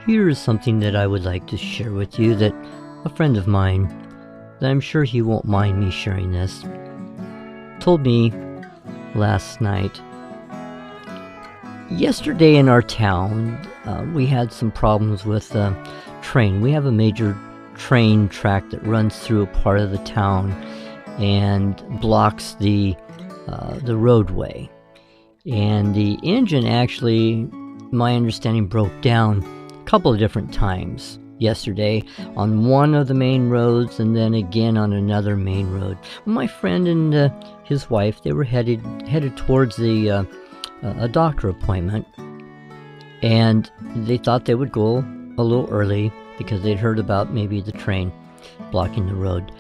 Here is something that I would like to share with you that a friend of mine, that I'm sure he won't mind me sharing this, told me last night. Yesterday in our town, we had some problems with the train. We have a major train track that runs through a part of the town and blocks the roadway. And the engine actually, my understanding, broke down a couple of different times yesterday on one of the main roads and then again on another main road. My friend and his wife, they were headed towards a doctor appointment, and they thought they would go a little early because they'd heard about maybe the train blocking the road.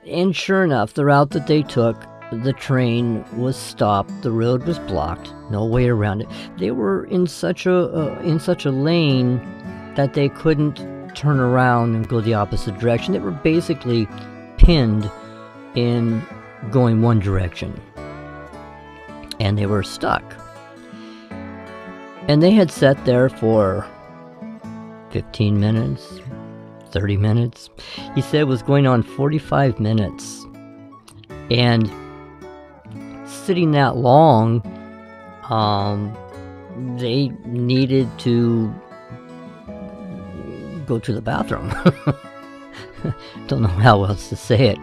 And sure enough, the route that they took, the train was stopped, the road was blocked, no way around it. They were in such a lane that they couldn't turn around and go the opposite direction. They were basically pinned in going one direction, and they were stuck. And they had sat there for 15 minutes, 30 minutes. He said it was going on 45 minutes. And sitting that long, they needed to go to the bathroom. Don't know how else to say it.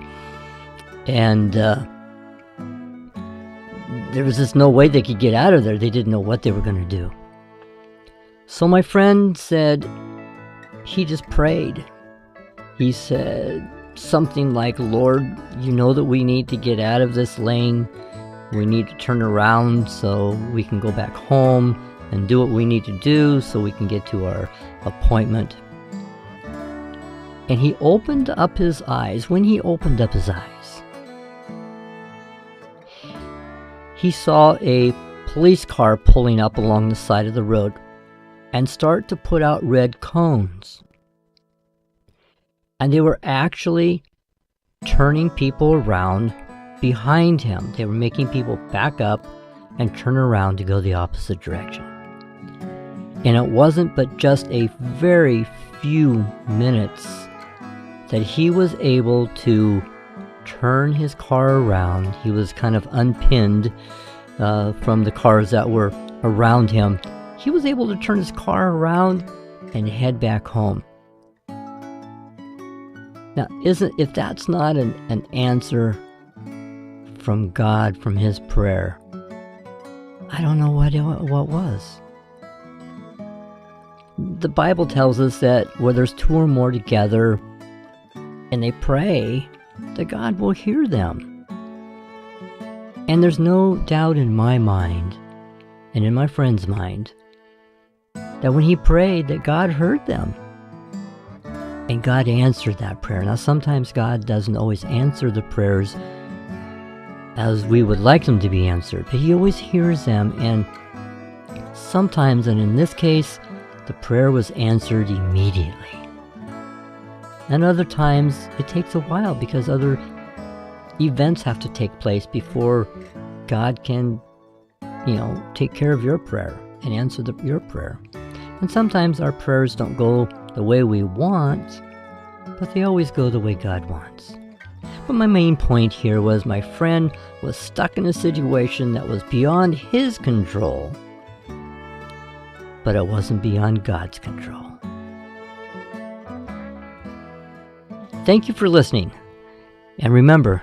And there was just no way they could get out of there. They didn't know what they were going to do. So my friend said he just prayed. He said something like, "Lord, you know that we need to get out of this lane. We need to turn around so we can go back home and do what we need to do so we can get to our appointment." And he opened up his eyes. When he opened up his eyes, he saw a police car pulling up along the side of the road and start to put out red cones. And they were actually turning people around behind him. They were making people back up and turn around to go the opposite direction. And it wasn't but just a very few minutes that he was able to turn his car around. He was kind of unpinned from the cars that were around him. He was able to turn his car around and head back home. Now, if that's not an answer from God, from his prayer, I don't know what was. The Bible tells us that where there's two or more together and they pray, that God will hear them. And there's no doubt in my mind and in my friend's mind that when he prayed, that God heard them. And God answered that prayer. Now, sometimes God doesn't always answer the prayers as we would like them to be answered, but he always hears them. And sometimes, and in this case, the prayer was answered immediately. And other times, it takes a while because other events have to take place before God can, take care of your prayer and answer your prayer. And sometimes our prayers don't go the way we want, but they always go the way God wants. But my main point here was my friend was stuck in a situation that was beyond his control, but it wasn't beyond God's control. Thank you for listening, and remember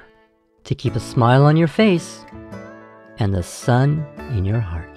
to keep a smile on your face and the sun in your heart.